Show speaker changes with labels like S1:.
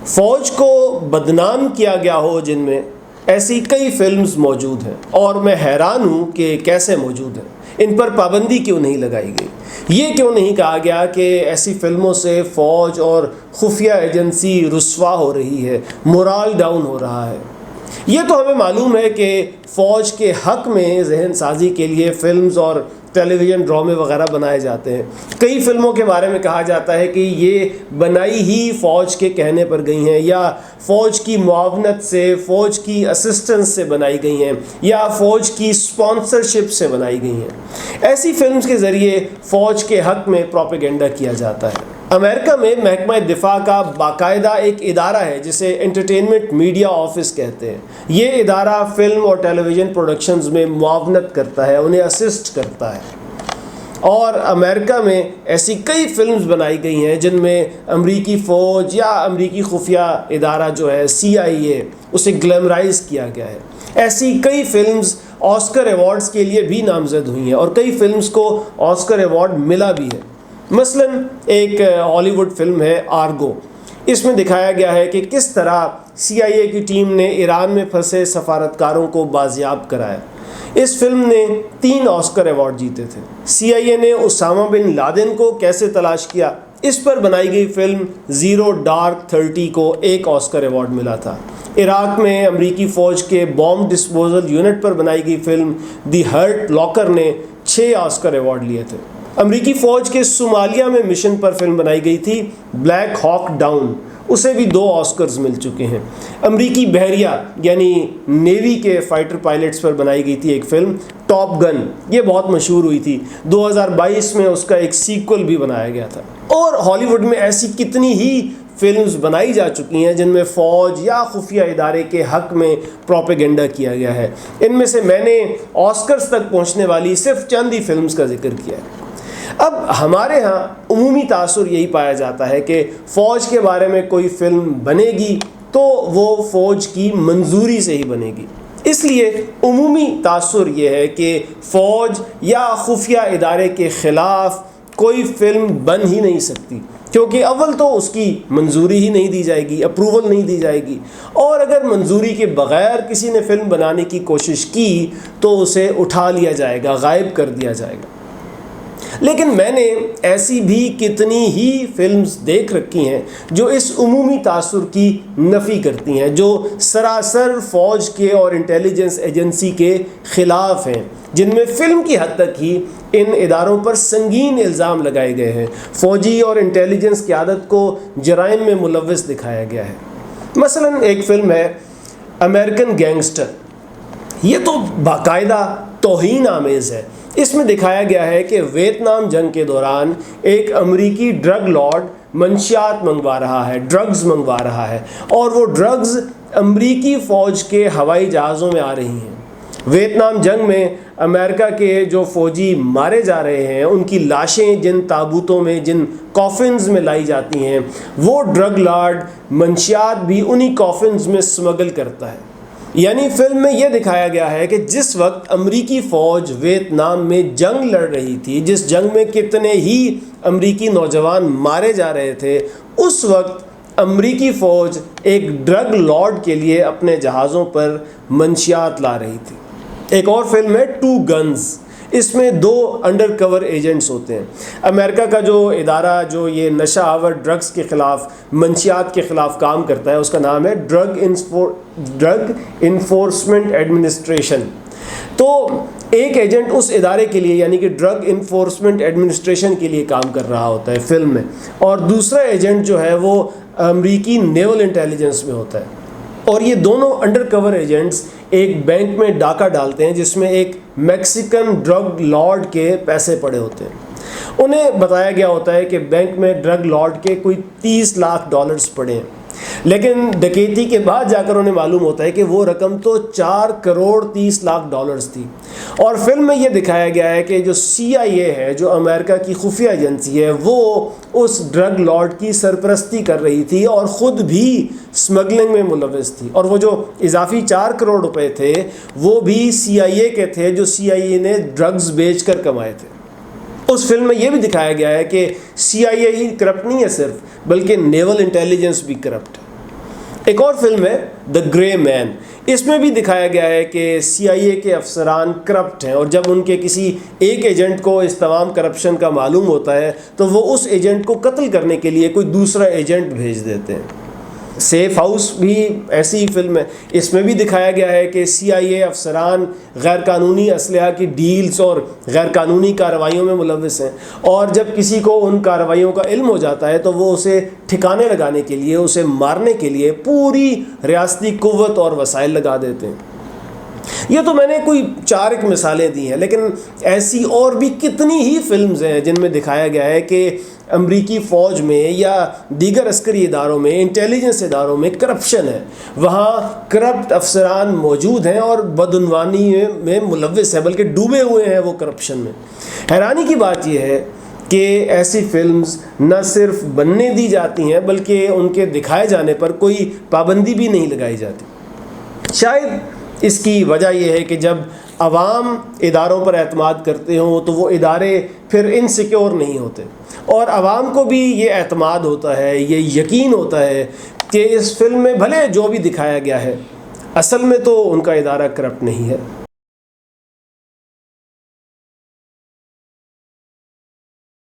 S1: فوج کو بدنام کیا گیا ہو جن میں، ایسی کئی فلمز موجود ہیں، اور میں حیران ہوں کہ کیسے موجود ہیں، ان پر پابندی کیوں نہیں لگائی گئی؟ یہ کیوں نہیں کہا گیا کہ ایسی فلموں سے فوج اور خفیہ ایجنسی رسوا ہو رہی ہے، مورال ڈاؤن ہو رہا ہے؟ یہ تو ہمیں معلوم ہے کہ فوج کے حق میں ذہن سازی کے لیے فلمز اور ٹیلی ویژن ڈرامے وغیرہ بنائے جاتے ہیں۔ کئی فلموں کے بارے میں کہا جاتا ہے کہ یہ بنائی ہی فوج کے کہنے پر گئی ہیں، یا فوج کی معاونت سے، فوج کی اسسٹنس سے بنائی گئی ہیں، یا فوج کی اسپانسرشپ سے بنائی گئی ہیں۔ ایسی فلمز کے ذریعے فوج کے حق میں پروپیگنڈا کیا جاتا ہے۔ امریکہ میں محکمہ دفاع کا باقاعدہ ایک ادارہ ہے جسے انٹرٹینمنٹ میڈیا آفس کہتے ہیں۔ یہ ادارہ فلم اور ٹیلی ویژن پروڈکشنز میں معاونت کرتا ہے، انہیں اسسٹ کرتا ہے، اور امریکہ میں ایسی کئی فلمز بنائی گئی ہیں جن میں امریکی فوج یا امریکی خفیہ ادارہ جو ہے CIA اسے گلیمرائز کیا گیا ہے۔ ایسی کئی فلمز آسکر ایوارڈز کے لیے بھی نامزد ہوئی ہیں، اور کئی فلمز کو آسکر ایوارڈ ملا بھی ہے۔ مثلا ایک ہالی ووڈ فلم ہے آرگو۔ اس میں دکھایا گیا ہے کہ کس طرح CIA کی ٹیم نے ایران میں پھنسے سفارتکاروں کو بازیاب کرایا۔ اس فلم نے 3 آسکر ایوارڈ جیتے تھے۔ CIA نے اسامہ بن لادن کو کیسے تلاش کیا، اس پر بنائی گئی فلم زیرو ڈارک 30 کو 1 آسکر ایوارڈ ملا تھا۔ عراق میں امریکی فوج کے بام ڈسپوزل یونٹ پر بنائی گئی فلم دی ہرٹ لاکر نے 6 آسکر ایوارڈ لیے تھے۔ امریکی فوج کے صومالیہ میں مشن پر فلم بنائی گئی تھی بلیک ہاک ڈاؤن، اسے بھی 2 آسکرز مل چکے ہیں۔ امریکی بحریہ یعنی نیوی کے فائٹر پائلٹس پر بنائی گئی تھی ایک فلم ٹاپ گن، یہ بہت مشہور ہوئی تھی۔ 2022 میں اس کا ایک سیکول بھی بنایا گیا تھا۔ اور ہالی ووڈ میں ایسی کتنی ہی فلمز بنائی جا چکی ہیں جن میں فوج یا خفیہ ادارے کے حق میں پروپیگنڈا کیا گیا ہے۔ ان میں سے میں نے آسکرز تک پہنچنے والی صرف چند ہی فلمز کا ذکر کیا ہے۔ اب ہمارے ہاں عمومی تاثر یہی پایا جاتا ہے کہ فوج کے بارے میں کوئی فلم بنے گی تو وہ فوج کی منظوری سے ہی بنے گی۔ اس لیے عمومی تاثر یہ ہے کہ فوج یا خفیہ ادارے کے خلاف کوئی فلم بن ہی نہیں سکتی، کیونکہ اول تو اس کی منظوری ہی نہیں دی جائے گی، اپروول نہیں دی جائے گی، اور اگر منظوری کے بغیر کسی نے فلم بنانے کی کوشش کی تو اسے اٹھا لیا جائے گا، غائب کر دیا جائے گا۔ لیکن میں نے ایسی بھی کتنی ہی فلمز دیکھ رکھی ہیں جو اس عمومی تاثر کی نفی کرتی ہیں، جو سراسر فوج کے اور انٹیلیجنس ایجنسی کے خلاف ہیں، جن میں فلم کی حد تک ہی ان اداروں پر سنگین الزام لگائے گئے ہیں، فوجی اور انٹیلیجنس قیادت کو جرائم میں ملوث دکھایا گیا ہے۔ مثلا ایک فلم ہے امریکن گینگسٹر، یہ تو باقاعدہ توہین آمیز ہے۔ اس میں دکھایا گیا ہے کہ ویتنام جنگ کے دوران ایک امریکی ڈرگ لارڈ منشیات منگوا رہا ہے، ڈرگز منگوا رہا ہے، اور وہ ڈرگز امریکی فوج کے ہوائی جہازوں میں آ رہی ہیں۔ ویتنام جنگ میں امریکہ کے جو فوجی مارے جا رہے ہیں ان کی لاشیں جن تابوتوں میں، جن کافنز میں لائی جاتی ہیں، وہ ڈرگ لارڈ منشیات بھی انہی کافنز میں سمگل کرتا ہے۔ یعنی فلم میں یہ دکھایا گیا ہے کہ جس وقت امریکی فوج ویتنام میں جنگ لڑ رہی تھی، جس جنگ میں کتنے ہی امریکی نوجوان مارے جا رہے تھے، اس وقت امریکی فوج ایک ڈرگ لارڈ کے لیے اپنے جہازوں پر منشیات لا رہی تھی۔ ایک اور فلم ہے 2 گنز، اس میں 2 انڈر کور ایجنٹس ہوتے ہیں۔ امریکہ کا جو ادارہ جو یہ نشہ آور ڈرگز کے خلاف، منشیات کے خلاف کام کرتا ہے، اس کا نام ہے ڈرگ انفورسمنٹ ایڈمنسٹریشن۔ تو ایک ایجنٹ اس ادارے کے لیے یعنی کہ ڈرگ انفورسمنٹ ایڈمنسٹریشن کے لیے کام کر رہا ہوتا ہے فلم میں، اور دوسرا ایجنٹ جو ہے وہ امریکی نیول انٹیلیجنس میں ہوتا ہے، اور یہ دونوں انڈر کور ایجنٹس ایک بینک میں ڈاکہ ڈالتے ہیں جس میں ایک میکسیکن ڈرگ لارڈ کے پیسے پڑے ہوتے ہیں۔ انہیں بتایا گیا ہوتا ہے کہ بینک میں ڈرگ لارڈ کے کوئی $30 لاکھ پڑے ہیں، لیکن ڈکیتی کے بعد جا کر انہیں معلوم ہوتا ہے کہ وہ رقم تو $4 کروڑ 30 لاکھ تھی۔ اور فلم میں یہ دکھایا گیا ہے کہ جو CIA ہے، جو امریکہ کی خفیہ ایجنسی ہے، وہ اس ڈرگ لارڈ کی سرپرستی کر رہی تھی اور خود بھی سمگلنگ میں ملوث تھی، اور وہ جو اضافی $4 کروڑ تھے وہ بھی CIA کے تھے جو CIA نے ڈرگز بیچ کر کمائے تھے۔ اس فلم میں یہ بھی دکھایا گیا ہے کہ CIA ہی کرپٹ نہیں ہے صرف، بلکہ نیول انٹیلیجنس بھی کرپٹ ہے۔ ایک اور فلم ہے دا گرے مین. اس میں بھی دکھایا گیا ہے کہ CIA کے افسران کرپٹ ہیں، اور جب ان کے کسی ایک ایجنٹ کو اس تمام کرپشن کا معلوم ہوتا ہے تو وہ اس ایجنٹ کو قتل کرنے کے لیے کوئی دوسرا ایجنٹ بھیج دیتے ہیں. سیف ہاؤس بھی ایسی ہی فلم ہے. اس میں بھی دکھایا گیا ہے کہ CIA افسران غیر قانونی اسلحہ کی ڈیلز اور غیر قانونی کارروائیوں میں ملوث ہیں، اور جب کسی کو ان کارروائیوں کا علم ہو جاتا ہے تو وہ اسے ٹھکانے لگانے کے لیے، اسے مارنے کے لیے پوری ریاستی قوت اور وسائل لگا دیتے ہیں. یہ تو میں نے کوئی 4 ایک مثالیں دی ہیں، لیکن ایسی اور بھی کتنی ہی فلمز ہیں جن میں دکھایا گیا ہے کہ امریکی فوج میں یا دیگر عسکری اداروں میں، انٹیلیجنس اداروں میں کرپشن ہے. وہاں کرپٹ افسران موجود ہیں اور بدعنوانی میں ملوث ہیں، بلکہ ڈوبے ہوئے ہیں وہ کرپشن میں. حیرانی کی بات یہ ہے کہ ایسی فلمز نہ صرف بننے دی جاتی ہیں بلکہ ان کے دکھائے جانے پر کوئی پابندی بھی نہیں لگائی جاتی. شاید اس کی وجہ یہ ہے کہ جب عوام اداروں پر اعتماد کرتے ہوں تو وہ ادارے پھر انسیکیور نہیں ہوتے، اور عوام کو بھی یہ اعتماد ہوتا ہے، یہ یقین ہوتا ہے کہ اس فلم میں بھلے جو بھی دکھایا گیا ہے اصل میں تو ان کا ادارہ کرپٹ نہیں ہے.